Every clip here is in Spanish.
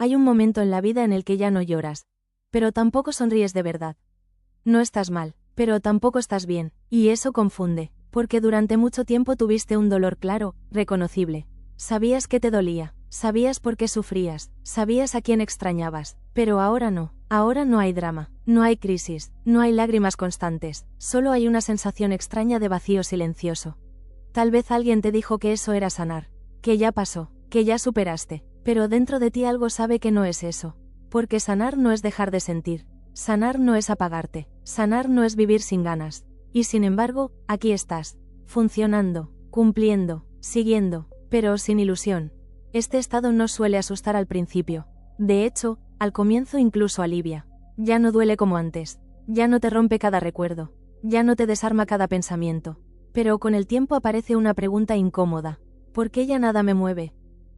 Hay un momento en la vida en el que ya no lloras, pero tampoco sonríes de verdad. No estás mal, pero tampoco estás bien, y eso confunde, porque durante mucho tiempo tuviste un dolor claro, reconocible. Sabías que te dolía, sabías por qué sufrías, sabías a quién extrañabas, pero ahora no hay drama, no hay crisis, no hay lágrimas constantes, solo hay una sensación extraña de vacío silencioso. Tal vez alguien te dijo que eso era sanar, que ya pasó, que ya superaste, pero dentro de ti algo sabe que no es eso, porque sanar no es dejar de sentir, sanar no es apagarte, sanar no es vivir sin ganas, y sin embargo, aquí estás, funcionando, cumpliendo, siguiendo, pero sin ilusión. Este estado no suele asustar al principio, de hecho, al comienzo incluso alivia. Ya no duele como antes, ya no te rompe cada recuerdo, ya no te desarma cada pensamiento, pero con el tiempo aparece una pregunta incómoda: ¿por qué ya nada me mueve?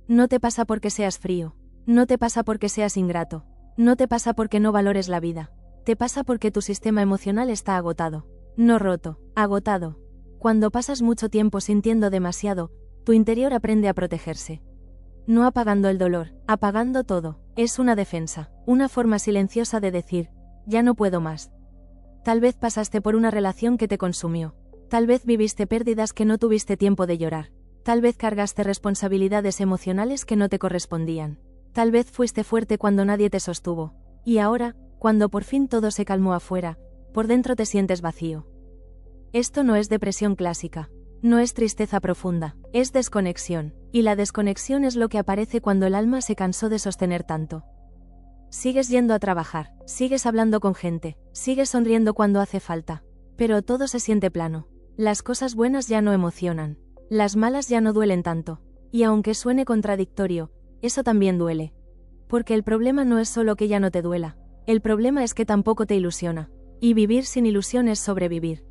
No te pasa porque seas frío, no te pasa porque seas ingrato, no te pasa porque no valores la vida, te pasa porque tu sistema emocional está agotado, no roto, agotado. Cuando pasas mucho tiempo sintiendo demasiado, tu interior aprende a protegerse. No apagando el dolor, apagando todo, es una defensa, una forma silenciosa de decir: ya no puedo más. Tal vez pasaste por una relación que te consumió, tal vez viviste pérdidas que no tuviste tiempo de llorar, tal vez cargaste responsabilidades emocionales que no te correspondían, tal vez fuiste fuerte cuando nadie te sostuvo, y ahora, cuando por fin todo se calmó afuera, por dentro te sientes vacío. Esto no es depresión clásica. No es tristeza profunda, es desconexión, y la desconexión es lo que aparece cuando el alma se cansó de sostener tanto. Sigues yendo a trabajar, sigues hablando con gente, sigues sonriendo cuando hace falta, pero todo se siente plano. Las cosas buenas ya no emocionan, las malas ya no duelen tanto, y aunque suene contradictorio, eso también duele. Porque el problema no es solo que ya no te duela, el problema es que tampoco te ilusiona, y vivir sin ilusión es sobrevivir.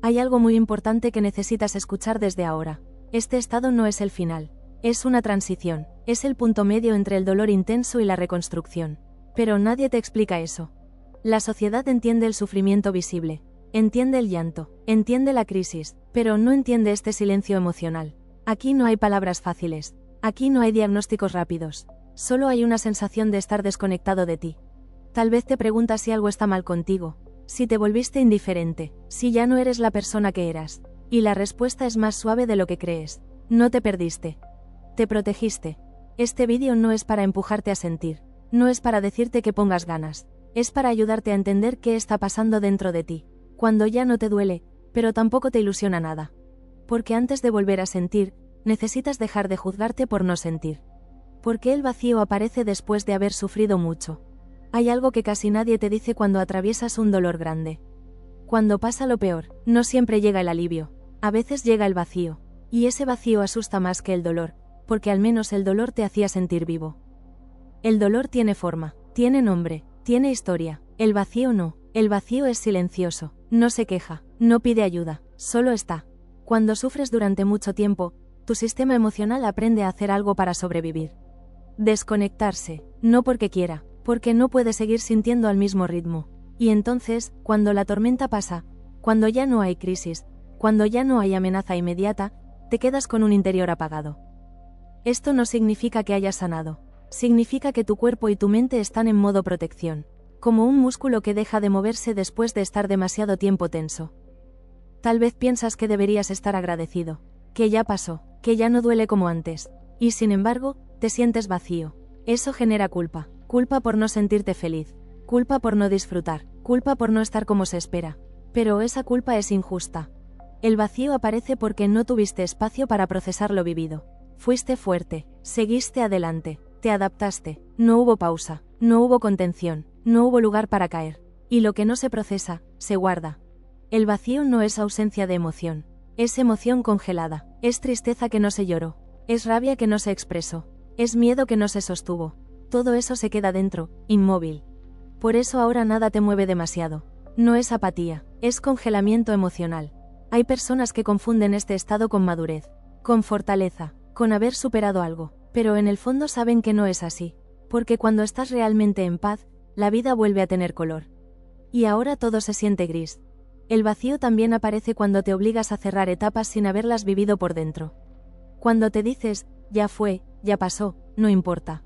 Hay algo muy importante que necesitas escuchar desde ahora. Este estado no es el final. Es una transición. Es el punto medio entre el dolor intenso y la reconstrucción. Pero nadie te explica eso. La sociedad entiende el sufrimiento visible. Entiende el llanto. Entiende la crisis. Pero no entiende este silencio emocional. Aquí no hay palabras fáciles. Aquí no hay diagnósticos rápidos. Solo hay una sensación de estar desconectado de ti. Tal vez te preguntas si algo está mal contigo. Si te volviste indiferente, si ya no eres la persona que eras. Y la respuesta es más suave de lo que crees. No te perdiste. Te protegiste. Este vídeo no es para empujarte a sentir. No es para decirte que pongas ganas. Es para ayudarte a entender qué está pasando dentro de ti. Cuando ya no te duele, pero tampoco te ilusiona nada. Porque antes de volver a sentir, necesitas dejar de juzgarte por no sentir. Porque el vacío aparece después de haber sufrido mucho. Hay algo que casi nadie te dice cuando atraviesas un dolor grande. Cuando pasa lo peor, no siempre llega el alivio, a veces llega el vacío, y ese vacío asusta más que el dolor, porque al menos el dolor te hacía sentir vivo. El dolor tiene forma, tiene nombre, tiene historia, el vacío no, el vacío es silencioso, no se queja, no pide ayuda, solo está. Cuando sufres durante mucho tiempo, tu sistema emocional aprende a hacer algo para sobrevivir. Desconectarse, no porque quiera, porque no puede seguir sintiendo al mismo ritmo. Y entonces, cuando la tormenta pasa, cuando ya no hay crisis, cuando ya no hay amenaza inmediata, te quedas con un interior apagado. Esto no significa que hayas sanado, significa que tu cuerpo y tu mente están en modo protección, como un músculo que deja de moverse después de estar demasiado tiempo tenso. Tal vez piensas que deberías estar agradecido, que ya pasó, que ya no duele como antes, y sin embargo, te sientes vacío. Eso genera culpa. Culpa por no sentirte feliz, culpa por no disfrutar, culpa por no estar como se espera. Pero esa culpa es injusta. El vacío aparece porque no tuviste espacio para procesar lo vivido. Fuiste fuerte, seguiste adelante, te adaptaste, no hubo pausa, no hubo contención, no hubo lugar para caer. Y lo que no se procesa, se guarda. El vacío no es ausencia de emoción, es emoción congelada, es tristeza que no se lloró, es rabia que no se expresó, es miedo que no se sostuvo. Todo eso se queda dentro, inmóvil. Por eso ahora nada te mueve demasiado. No es apatía, es congelamiento emocional. Hay personas que confunden este estado con madurez, con fortaleza, con haber superado algo, pero en el fondo saben que no es así, porque cuando estás realmente en paz, la vida vuelve a tener color. Y ahora todo se siente gris. El vacío también aparece cuando te obligas a cerrar etapas sin haberlas vivido por dentro. Cuando te dices, ya fue, ya pasó, no importa.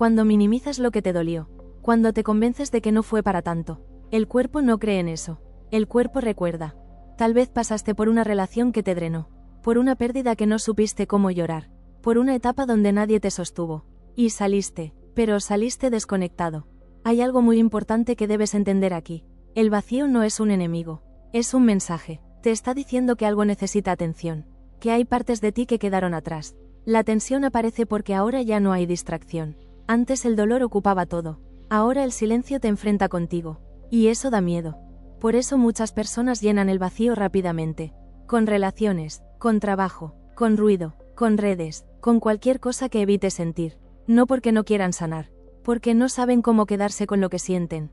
Cuando minimizas lo que te dolió. Cuando te convences de que no fue para tanto. El cuerpo no cree en eso. El cuerpo recuerda. Tal vez pasaste por una relación que te drenó. Por una pérdida que no supiste cómo llorar. Por una etapa donde nadie te sostuvo. Y saliste, pero saliste desconectado. Hay algo muy importante que debes entender aquí. El vacío no es un enemigo. Es un mensaje. Te está diciendo que algo necesita atención. Que hay partes de ti que quedaron atrás. La tensión aparece porque ahora ya no hay distracción. Antes el dolor ocupaba todo. Ahora el silencio te enfrenta contigo. Y eso da miedo. Por eso muchas personas llenan el vacío rápidamente. Con relaciones, con trabajo, con ruido, con redes, con cualquier cosa que evite sentir. No porque no quieran sanar. Porque no saben cómo quedarse con lo que sienten.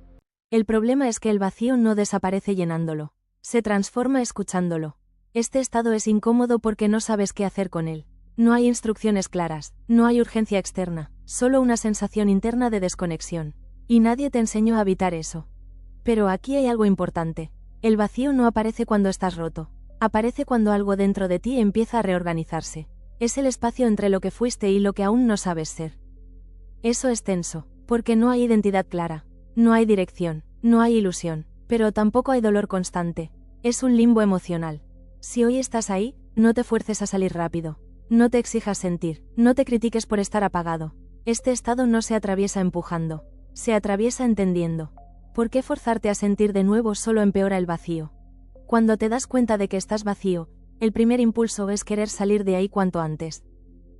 El problema es que el vacío no desaparece llenándolo. Se transforma escuchándolo. Este estado es incómodo porque no sabes qué hacer con él. No hay instrucciones claras, no hay urgencia externa, solo una sensación interna de desconexión. Y nadie te enseñó a evitar eso. Pero aquí hay algo importante. El vacío no aparece cuando estás roto. Aparece cuando algo dentro de ti empieza a reorganizarse. Es el espacio entre lo que fuiste y lo que aún no sabes ser. Eso es tenso, porque no hay identidad clara. No hay dirección, no hay ilusión, pero tampoco hay dolor constante. Es un limbo emocional. Si hoy estás ahí, no te fuerces a salir rápido. No te exijas sentir, no te critiques por estar apagado. Este estado no se atraviesa empujando, se atraviesa entendiendo. ¿Por qué forzarte a sentir de nuevo solo empeora el vacío? Cuando te das cuenta de que estás vacío, el primer impulso es querer salir de ahí cuanto antes.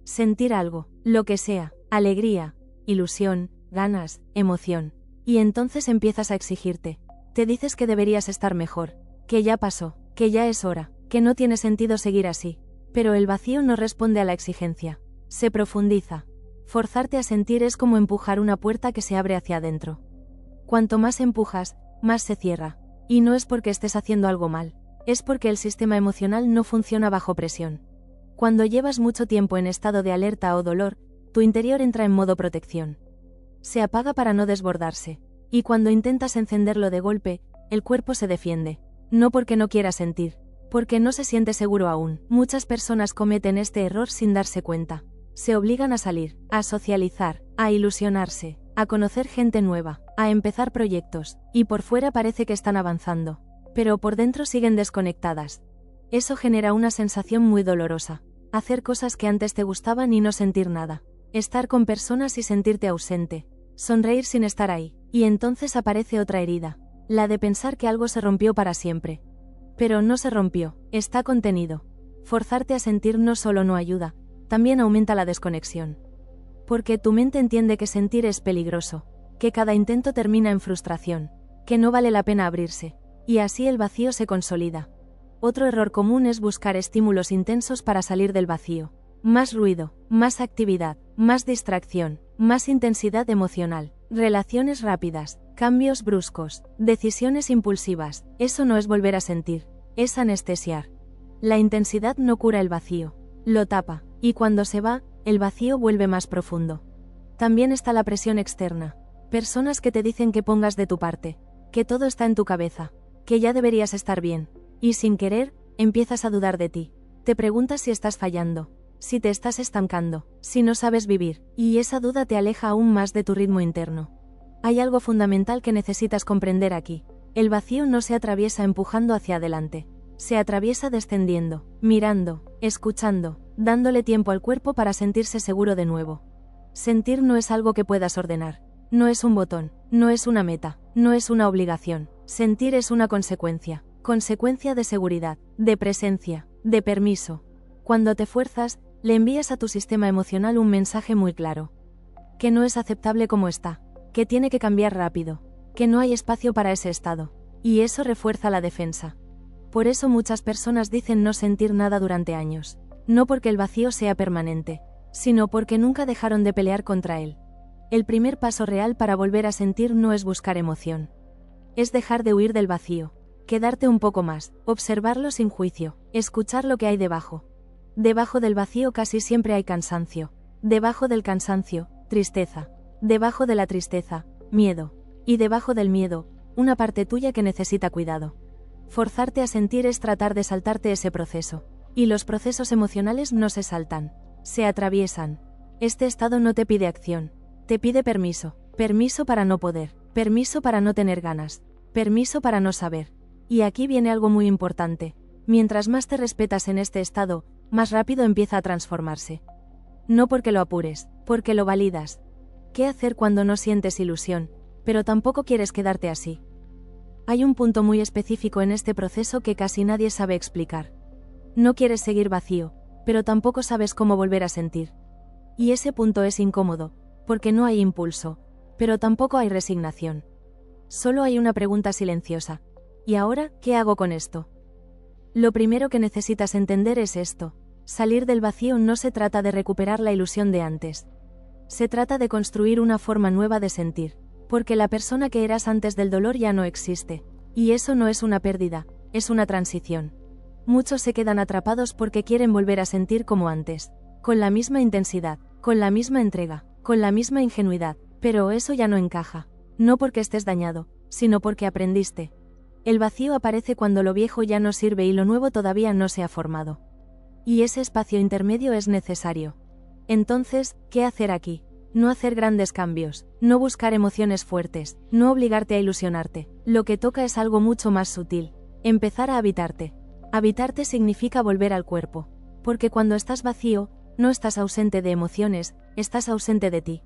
Sentir algo, lo que sea, alegría, ilusión, ganas, emoción. Y entonces empiezas a exigirte. Te dices que deberías estar mejor, que ya pasó, que ya es hora, que no tiene sentido seguir así. Pero el vacío no responde a la exigencia. Se profundiza. Forzarte a sentir es como empujar una puerta que se abre hacia adentro. Cuanto más empujas, más se cierra. Y no es porque estés haciendo algo mal, es porque el sistema emocional no funciona bajo presión. Cuando llevas mucho tiempo en estado de alerta o dolor, tu interior entra en modo protección. Se apaga para no desbordarse. Y cuando intentas encenderlo de golpe, el cuerpo se defiende. No porque no quiera sentir. Porque no se siente seguro aún. Muchas personas cometen este error sin darse cuenta. Se obligan a salir, a socializar, a ilusionarse, a conocer gente nueva, a empezar proyectos, y por fuera parece que están avanzando. Pero por dentro siguen desconectadas. Eso genera una sensación muy dolorosa. Hacer cosas que antes te gustaban y no sentir nada. Estar con personas y sentirte ausente. Sonreír sin estar ahí. Y entonces aparece otra herida. La de pensar que algo se rompió para siempre. Pero no se rompió, está contenido. Forzarte a sentir no solo no ayuda, también aumenta la desconexión. Porque tu mente entiende que sentir es peligroso, que cada intento termina en frustración, que no vale la pena abrirse, y así el vacío se consolida. Otro error común es buscar estímulos intensos para salir del vacío. Más ruido, más actividad, más distracción, más intensidad emocional, relaciones rápidas, cambios bruscos, decisiones impulsivas. Eso no es volver a sentir, es anestesiar. La intensidad no cura el vacío, lo tapa, y cuando se va, el vacío vuelve más profundo. También está la presión externa. Personas que te dicen que pongas de tu parte, que todo está en tu cabeza, que ya deberías estar bien, y sin querer, empiezas a dudar de ti. Te preguntas si estás fallando, si te estás estancando, si no sabes vivir, y esa duda te aleja aún más de tu ritmo interno. Hay algo fundamental que necesitas comprender aquí. El vacío no se atraviesa empujando hacia adelante. Se atraviesa descendiendo, mirando, escuchando, dándole tiempo al cuerpo para sentirse seguro de nuevo. Sentir no es algo que puedas ordenar. No es un botón, no es una meta, no es una obligación. Sentir es una consecuencia. Consecuencia de seguridad, de presencia, de permiso. Cuando te fuerzas, le envías a tu sistema emocional un mensaje muy claro. Que no es aceptable como está. Que tiene que cambiar rápido. Que no hay espacio para ese estado. Y eso refuerza la defensa. Por eso muchas personas dicen no sentir nada durante años. No porque el vacío sea permanente, sino porque nunca dejaron de pelear contra él. El primer paso real para volver a sentir no es buscar emoción. Es dejar de huir del vacío. Quedarte un poco más, observarlo sin juicio, escuchar lo que hay debajo. Debajo del vacío casi siempre hay cansancio. Debajo del cansancio, tristeza. Debajo de la tristeza, miedo. Y debajo del miedo, una parte tuya que necesita cuidado. Forzarte a sentir es tratar de saltarte ese proceso. Y los procesos emocionales no se saltan, se atraviesan. Este estado no te pide acción. Te pide permiso. Permiso para no poder. Permiso para no tener ganas. Permiso para no saber. Y aquí viene algo muy importante. Mientras más te respetas en este estado, más rápido empieza a transformarse. No porque lo apures, porque lo validas. ¿Qué hacer cuando no sientes ilusión, pero tampoco quieres quedarte así? Hay un punto muy específico en este proceso que casi nadie sabe explicar. No quieres seguir vacío, pero tampoco sabes cómo volver a sentir. Y ese punto es incómodo, porque no hay impulso, pero tampoco hay resignación. Solo hay una pregunta silenciosa. ¿Y ahora, qué hago con esto? Lo primero que necesitas entender es esto. Salir del vacío no se trata de recuperar la ilusión de antes. Se trata de construir una forma nueva de sentir, porque la persona que eras antes del dolor ya no existe. Y eso no es una pérdida, es una transición. Muchos se quedan atrapados porque quieren volver a sentir como antes, con la misma intensidad, con la misma entrega, con la misma ingenuidad, pero eso ya no encaja. No porque estés dañado, sino porque aprendiste. El vacío aparece cuando lo viejo ya no sirve y lo nuevo todavía no se ha formado. Y ese espacio intermedio es necesario. Entonces, ¿qué hacer aquí? No hacer grandes cambios, no buscar emociones fuertes, no obligarte a ilusionarte. Lo que toca es algo mucho más sutil. Empezar a habitarte. Habitarte significa volver al cuerpo. Porque cuando estás vacío, no estás ausente de emociones, estás ausente de ti.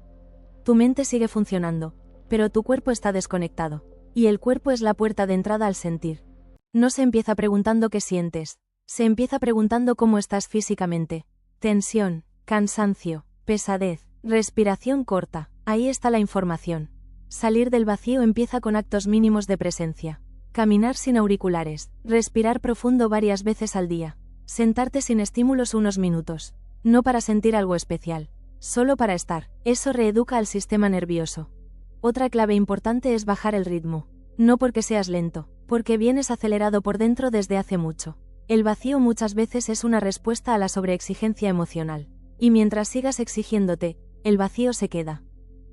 Tu mente sigue funcionando, pero tu cuerpo está desconectado. Y el cuerpo es la puerta de entrada al sentir. No se empieza preguntando qué sientes. Se empieza preguntando cómo estás físicamente. Tensión, cansancio, pesadez, respiración corta. Ahí está la información. Salir del vacío empieza con actos mínimos de presencia. Caminar sin auriculares, respirar profundo varias veces al día. Sentarte sin estímulos unos minutos. No para sentir algo especial, solo para estar. Eso reeduca al sistema nervioso. Otra clave importante es bajar el ritmo. No porque seas lento, porque vienes acelerado por dentro desde hace mucho. El vacío muchas veces es una respuesta a la sobreexigencia emocional. Y mientras sigas exigiéndote, el vacío se queda.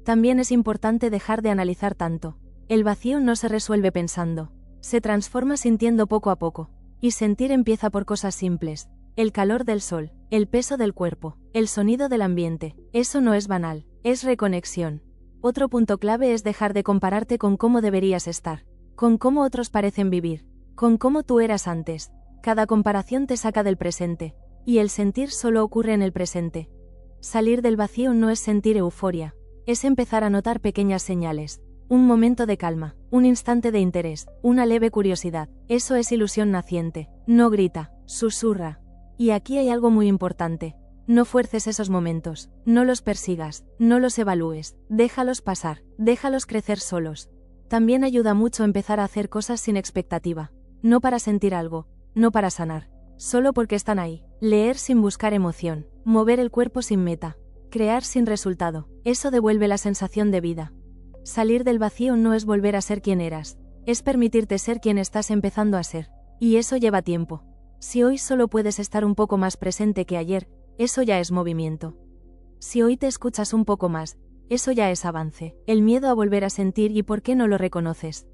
También es importante dejar de analizar tanto. El vacío no se resuelve pensando. Se transforma sintiendo poco a poco. Y sentir empieza por cosas simples. El calor del sol, el peso del cuerpo, el sonido del ambiente. Eso no es banal, es reconexión. Otro punto clave es dejar de compararte con cómo deberías estar, con cómo otros parecen vivir, con cómo tú eras antes. Cada comparación te saca del presente, y el sentir solo ocurre en el presente. Salir del vacío no es sentir euforia, es empezar a notar pequeñas señales. Un momento de calma, un instante de interés, una leve curiosidad. Eso es ilusión naciente. No grita, susurra. Y aquí hay algo muy importante. No fuerces esos momentos, no los persigas, no los evalúes, déjalos pasar, déjalos crecer solos. También ayuda mucho empezar a hacer cosas sin expectativa. No para sentir algo, no para sanar, solo porque están ahí. Leer sin buscar emoción, mover el cuerpo sin meta, crear sin resultado. Eso devuelve la sensación de vida. Salir del vacío no es volver a ser quien eras, es permitirte ser quien estás empezando a ser. Y eso lleva tiempo. Si hoy solo puedes estar un poco más presente que ayer, eso ya es movimiento. Si hoy te escuchas un poco más, eso ya es avance. El miedo a volver a sentir y por qué no lo reconoces.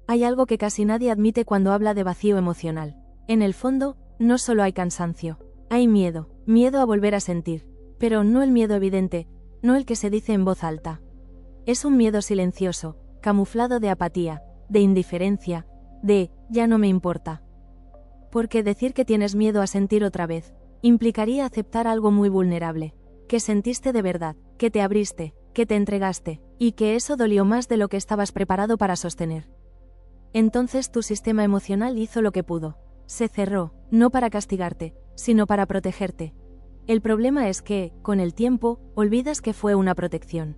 Hay algo que casi nadie admite cuando habla de vacío emocional. En el fondo, no solo hay cansancio, hay miedo, miedo a volver a sentir. Pero no el miedo evidente, no el que se dice en voz alta. Es un miedo silencioso, camuflado de apatía, de indiferencia, de ya no me importa. Porque decir que tienes miedo a sentir otra vez implicaría aceptar algo muy vulnerable, que sentiste de verdad, que te abriste, que te entregaste, y que eso dolió más de lo que estabas preparado para sostener. Entonces tu sistema emocional hizo lo que pudo. Se cerró, no para castigarte, sino para protegerte. El problema es que, con el tiempo, olvidas que fue una protección.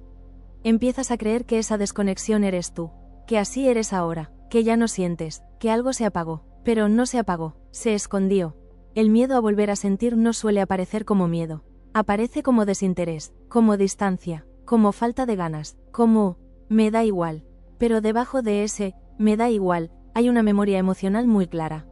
Empiezas a creer que esa desconexión eres tú, que así eres ahora, que ya no sientes, que algo se apagó, pero no se apagó, se escondió. El miedo a volver a sentir no suele aparecer como miedo. Aparece como desinterés, como distancia, como falta de ganas, como me da igual. Pero debajo de ese me da igual, hay una memoria emocional muy clara.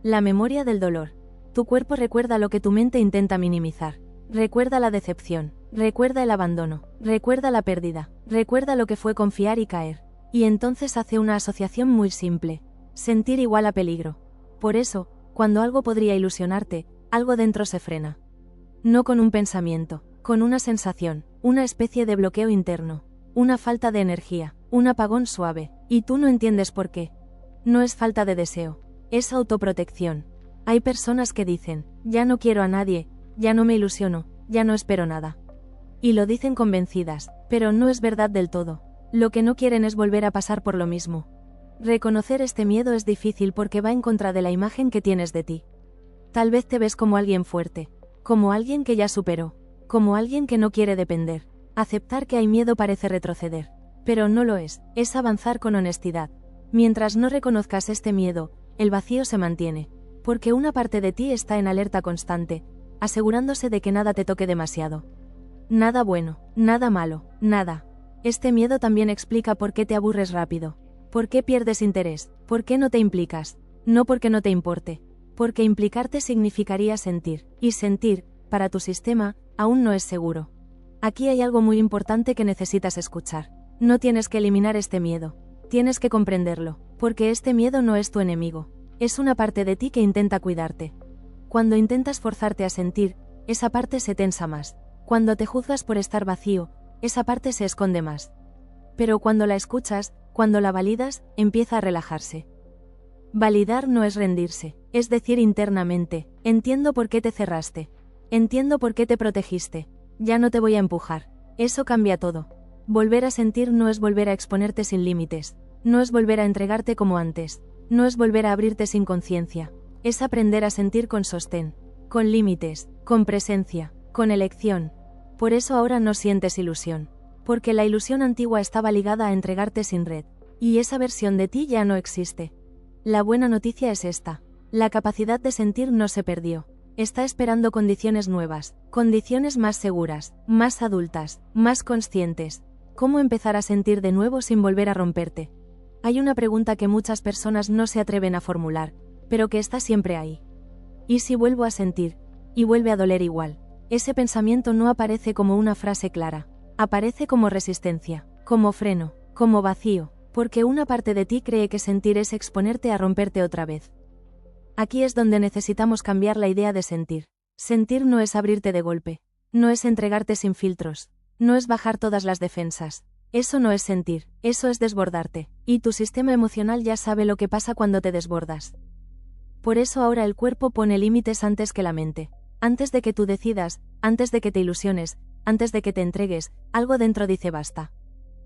La memoria del dolor. Tu cuerpo recuerda lo que tu mente intenta minimizar. Recuerda la decepción, recuerda el abandono, recuerda la pérdida, recuerda lo que fue confiar y caer. Y entonces hace una asociación muy simple. Sentir igual a peligro. Por eso, cuando algo podría ilusionarte, algo dentro se frena. No con un pensamiento, con una sensación, una especie de bloqueo interno, una falta de energía, un apagón suave, y tú no entiendes por qué. No es falta de deseo, es autoprotección. Hay personas que dicen, ya no quiero a nadie, ya no me ilusiono, ya no espero nada. Y lo dicen convencidas, pero no es verdad del todo. Lo que no quieren es volver a pasar por lo mismo. Reconocer este miedo es difícil porque va en contra de la imagen que tienes de ti. Tal vez te ves como alguien fuerte, como alguien que ya superó, como alguien que no quiere depender. Aceptar que hay miedo parece retroceder, pero no lo es avanzar con honestidad. Mientras no reconozcas este miedo, el vacío se mantiene, porque una parte de ti está en alerta constante, asegurándose de que nada te toque demasiado. Nada bueno, nada malo, nada. Este miedo también explica por qué te aburres rápido, por qué pierdes interés, por qué no te implicas, no porque no te importe, porque implicarte significaría sentir, y sentir, para tu sistema, aún no es seguro. Aquí hay algo muy importante que necesitas escuchar. No tienes que eliminar este miedo, tienes que comprenderlo, porque este miedo no es tu enemigo, es una parte de ti que intenta cuidarte. Cuando intentas forzarte a sentir, esa parte se tensa más. Cuando te juzgas por estar vacío, esa parte se esconde más. Pero cuando la escuchas, cuando la validas, empieza a relajarse. Validar no es rendirse, es decir internamente, entiendo por qué te cerraste, entiendo por qué te protegiste, ya no te voy a empujar, eso cambia todo. Volver a sentir no es volver a exponerte sin límites, no es volver a entregarte como antes, no es volver a abrirte sin conciencia, es aprender a sentir con sostén, con límites, con presencia, con elección. Por eso ahora no sientes ilusión, porque la ilusión antigua estaba ligada a entregarte sin red, y esa versión de ti ya no existe. La buena noticia es esta, la capacidad de sentir no se perdió, está esperando condiciones nuevas, condiciones más seguras, más adultas, más conscientes. ¿Cómo empezar a sentir de nuevo sin volver a romperte? Hay una pregunta que muchas personas no se atreven a formular, pero que está siempre ahí. ¿Y si vuelvo a sentir? Y vuelve a doler igual. Ese pensamiento no aparece como una frase clara, aparece como resistencia, como freno, como vacío, porque una parte de ti cree que sentir es exponerte a romperte otra vez. Aquí es donde necesitamos cambiar la idea de sentir. Sentir no es abrirte de golpe, no es entregarte sin filtros, no es bajar todas las defensas. Eso no es sentir, eso es desbordarte, y tu sistema emocional ya sabe lo que pasa cuando te desbordas. Por eso ahora el cuerpo pone límites antes que la mente. Antes de que tú decidas, antes de que te ilusiones, antes de que te entregues, algo dentro dice basta.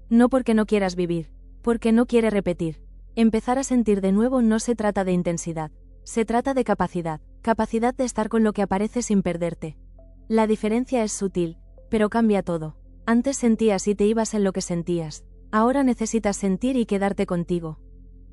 No porque no quieras vivir, porque no quiere repetir. Empezar a sentir de nuevo no se trata de intensidad, se trata de capacidad, capacidad de estar con lo que aparece sin perderte. La diferencia es sutil, pero cambia todo. Antes sentías y te ibas en lo que sentías, ahora necesitas sentir y quedarte contigo.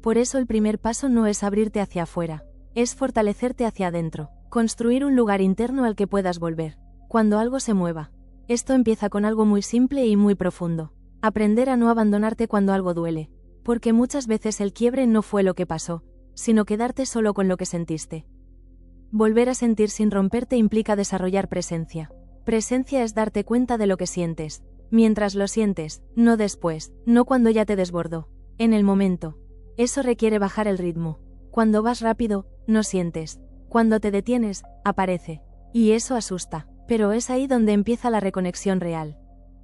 Por eso el primer paso no es abrirte hacia afuera, es fortalecerte hacia adentro. Construir un lugar interno al que puedas volver, cuando algo se mueva. Esto empieza con algo muy simple y muy profundo. Aprender a no abandonarte cuando algo duele, porque muchas veces el quiebre no fue lo que pasó, sino quedarte solo con lo que sentiste. Volver a sentir sin romperte implica desarrollar presencia. Presencia es darte cuenta de lo que sientes, mientras lo sientes, no después, no cuando ya te desbordó, en el momento. Eso requiere bajar el ritmo. Cuando vas rápido, no sientes. Cuando te detienes, aparece. Y eso asusta, pero es ahí donde empieza la reconexión real.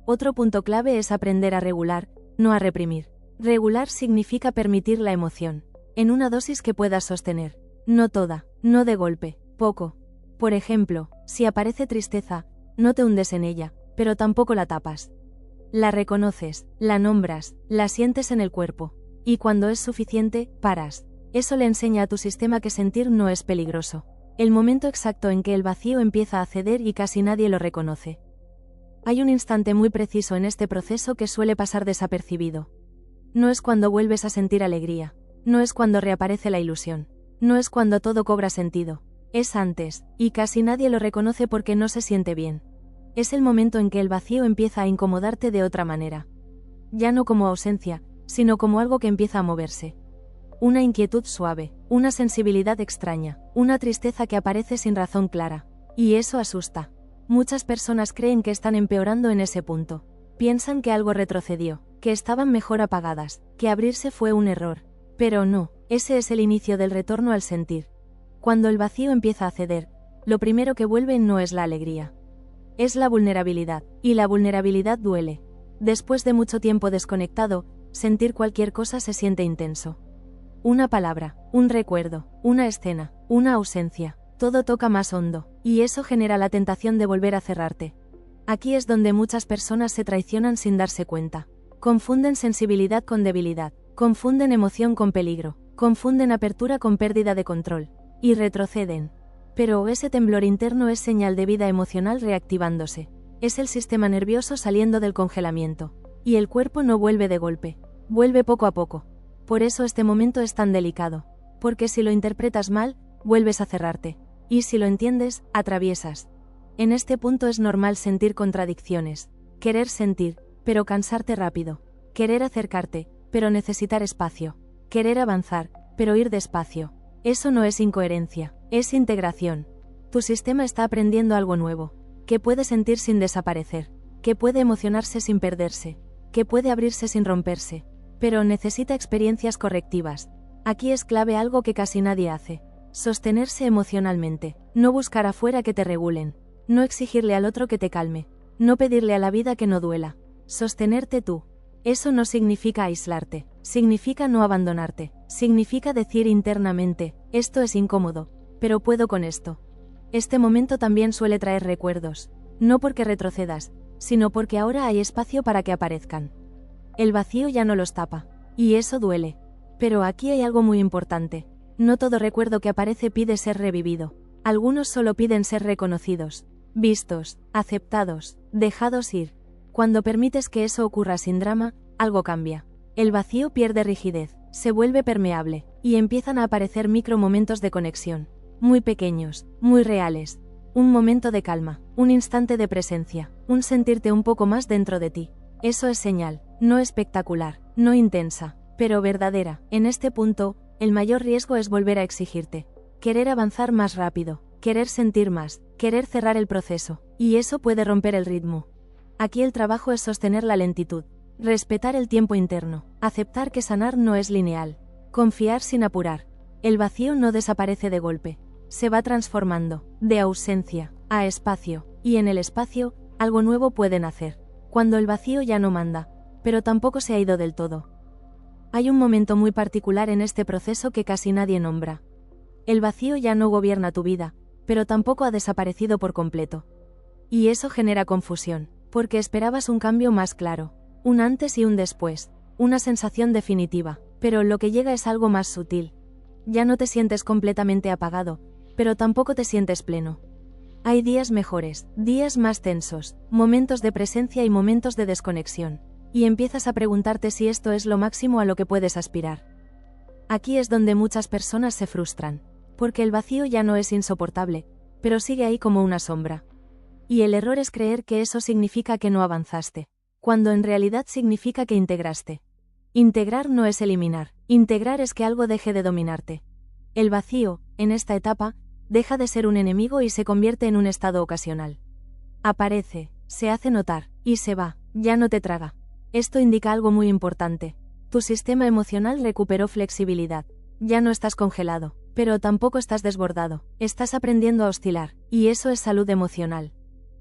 Otro punto clave es aprender a regular, no a reprimir. Regular significa permitir la emoción, en una dosis que puedas sostener. No toda, no de golpe, poco. Por ejemplo, si aparece tristeza, no te hundes en ella, pero tampoco la tapas. La reconoces, la nombras, la sientes en el cuerpo. Y cuando es suficiente, paras. Eso le enseña a tu sistema que sentir no es peligroso. El momento exacto en que el vacío empieza a ceder y casi nadie lo reconoce. Hay un instante muy preciso en este proceso que suele pasar desapercibido. No es cuando vuelves a sentir alegría, no es cuando reaparece la ilusión, no es cuando todo cobra sentido. Es antes, y casi nadie lo reconoce porque no se siente bien. Es el momento en que el vacío empieza a incomodarte de otra manera. Ya no como ausencia, sino como algo que empieza a moverse. Una inquietud suave, una sensibilidad extraña, una tristeza que aparece sin razón clara. Y eso asusta. Muchas personas creen que están empeorando en ese punto. Piensan que algo retrocedió, que estaban mejor apagadas, que abrirse fue un error. Pero no, ese es el inicio del retorno al sentir. Cuando el vacío empieza a ceder, lo primero que vuelve no es la alegría. Es la vulnerabilidad, y la vulnerabilidad duele. Después de mucho tiempo desconectado, sentir cualquier cosa se siente intenso. Una palabra, un recuerdo, una escena, una ausencia, todo toca más hondo, y eso genera la tentación de volver a cerrarte. Aquí es donde muchas personas se traicionan sin darse cuenta. Confunden sensibilidad con debilidad, confunden emoción con peligro, confunden apertura con pérdida de control, y retroceden. Pero ese temblor interno es señal de vida emocional reactivándose. Es el sistema nervioso saliendo del congelamiento. Y el cuerpo no vuelve de golpe, vuelve poco a poco. Por eso este momento es tan delicado. Porque si lo interpretas mal, vuelves a cerrarte. Y si lo entiendes, atraviesas. En este punto es normal sentir contradicciones. Querer sentir, pero cansarte rápido. Querer acercarte, pero necesitar espacio. Querer avanzar, pero ir despacio. Eso no es incoherencia, es integración. Tu sistema está aprendiendo algo nuevo, que puede sentir sin desaparecer, que puede emocionarse sin perderse, que puede abrirse sin romperse, pero necesita experiencias correctivas. Aquí es clave algo que casi nadie hace: sostenerse emocionalmente, no buscar afuera que te regulen, no exigirle al otro que te calme, no pedirle a la vida que no duela, sostenerte tú. Eso no significa aislarte, significa no abandonarte, significa decir internamente: esto es incómodo, pero puedo con esto. Este momento también suele traer recuerdos, no porque retrocedas, sino porque ahora hay espacio para que aparezcan. El vacío ya no los tapa, y eso duele. Pero aquí hay algo muy importante: no todo recuerdo que aparece pide ser revivido, algunos solo piden ser reconocidos, vistos, aceptados, dejados ir. Cuando permites que eso ocurra sin drama, algo cambia. El vacío pierde rigidez, se vuelve permeable, y empiezan a aparecer micromomentos de conexión. Muy pequeños, muy reales. Un momento de calma, un instante de presencia, un sentirte un poco más dentro de ti. Eso es señal, no espectacular, no intensa, pero verdadera. En este punto, el mayor riesgo es volver a exigirte. Querer avanzar más rápido, querer sentir más, querer cerrar el proceso, y eso puede romper el ritmo. Aquí el trabajo es sostener la lentitud, respetar el tiempo interno, aceptar que sanar no es lineal, confiar sin apurar. El vacío no desaparece de golpe, se va transformando, de ausencia a espacio, y en el espacio, algo nuevo puede nacer, cuando el vacío ya no manda, pero tampoco se ha ido del todo. Hay un momento muy particular en este proceso que casi nadie nombra. El vacío ya no gobierna tu vida, pero tampoco ha desaparecido por completo. Y eso genera confusión. Porque esperabas un cambio más claro, un antes y un después, una sensación definitiva, pero lo que llega es algo más sutil. Ya no te sientes completamente apagado, pero tampoco te sientes pleno. Hay días mejores, días más tensos, momentos de presencia y momentos de desconexión, y empiezas a preguntarte si esto es lo máximo a lo que puedes aspirar. Aquí es donde muchas personas se frustran, porque el vacío ya no es insoportable, pero sigue ahí como una sombra. Y el error es creer que eso significa que no avanzaste, cuando en realidad significa que integraste. Integrar no es eliminar, integrar es que algo deje de dominarte. El vacío, en esta etapa, deja de ser un enemigo y se convierte en un estado ocasional. Aparece, se hace notar, y se va, ya no te traga. Esto indica algo muy importante: tu sistema emocional recuperó flexibilidad. Ya no estás congelado, pero tampoco estás desbordado, estás aprendiendo a oscilar, y eso es salud emocional.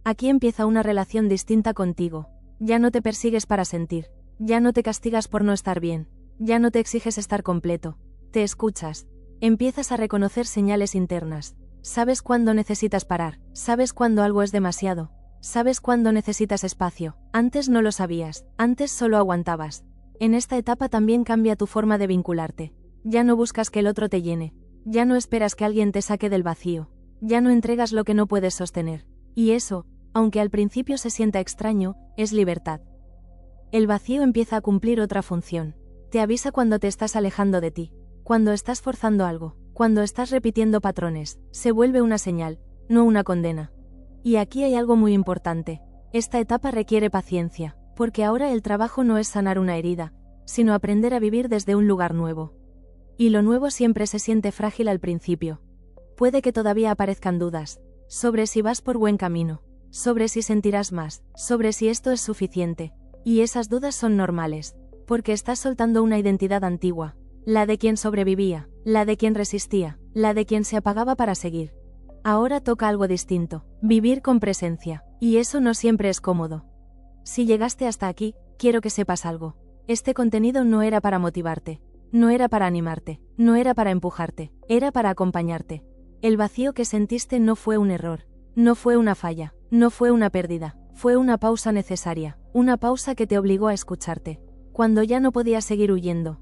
Aquí empieza una relación distinta contigo. Ya no te persigues para sentir, ya no te castigas por no estar bien, ya no te exiges estar completo, te escuchas. Empiezas a reconocer señales internas. Sabes cuándo necesitas parar, sabes cuándo algo es demasiado, sabes cuándo necesitas espacio. Antes no lo sabías, antes solo aguantabas. En esta etapa también cambia tu forma de vincularte. Ya no buscas que el otro te llene, ya no esperas que alguien te saque del vacío, ya no entregas lo que no puedes sostener. Y eso, aunque al principio se sienta extraño, es libertad. El vacío empieza a cumplir otra función. Te avisa cuando te estás alejando de ti, cuando estás forzando algo, cuando estás repitiendo patrones. Se vuelve una señal, no una condena. Y aquí hay algo muy importante. Esta etapa requiere paciencia, porque ahora el trabajo no es sanar una herida, sino aprender a vivir desde un lugar nuevo. Y lo nuevo siempre se siente frágil al principio. Puede que todavía aparezcan dudas sobre si vas por buen camino, sobre si sentirás más, sobre si esto es suficiente. Y esas dudas son normales, porque estás soltando una identidad antigua, la de quien sobrevivía, la de quien resistía, la de quien se apagaba para seguir. Ahora toca algo distinto, vivir con presencia, y eso no siempre es cómodo. Si llegaste hasta aquí, quiero que sepas algo. Este contenido no era para motivarte, no era para animarte, no era para empujarte, era para acompañarte. El vacío que sentiste no fue un error, no fue una falla, no fue una pérdida, fue una pausa necesaria, una pausa que te obligó a escucharte, cuando ya no podías seguir huyendo.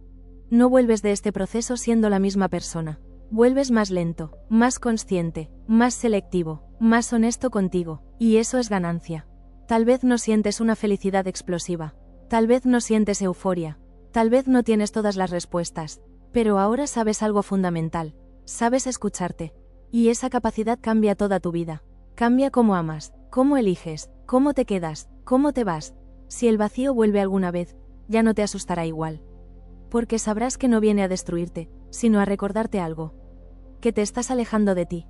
No vuelves de este proceso siendo la misma persona. Vuelves más lento, más consciente, más selectivo, más honesto contigo, y eso es ganancia. Tal vez no sientes una felicidad explosiva, tal vez no sientes euforia, tal vez no tienes todas las respuestas, pero ahora sabes algo fundamental, sabes escucharte, y esa capacidad cambia toda tu vida. Cambia cómo amas, cómo eliges, cómo te quedas, cómo te vas. Si el vacío vuelve alguna vez, ya no te asustará igual. Porque sabrás que no viene a destruirte, sino a recordarte algo. Que te estás alejando de ti.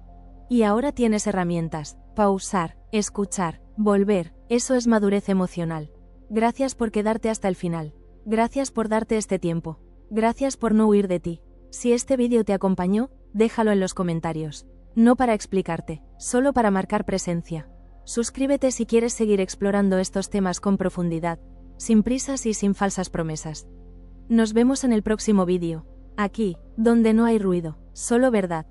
Y ahora tienes herramientas, pausar, escuchar, volver, eso es madurez emocional. Gracias por quedarte hasta el final. Gracias por darte este tiempo. Gracias por no huir de ti. Si este vídeo te acompañó, déjalo en los comentarios. No para explicarte, solo para marcar presencia. Suscríbete si quieres seguir explorando estos temas con profundidad, sin prisas y sin falsas promesas. Nos vemos en el próximo vídeo. Aquí, donde no hay ruido, solo verdad.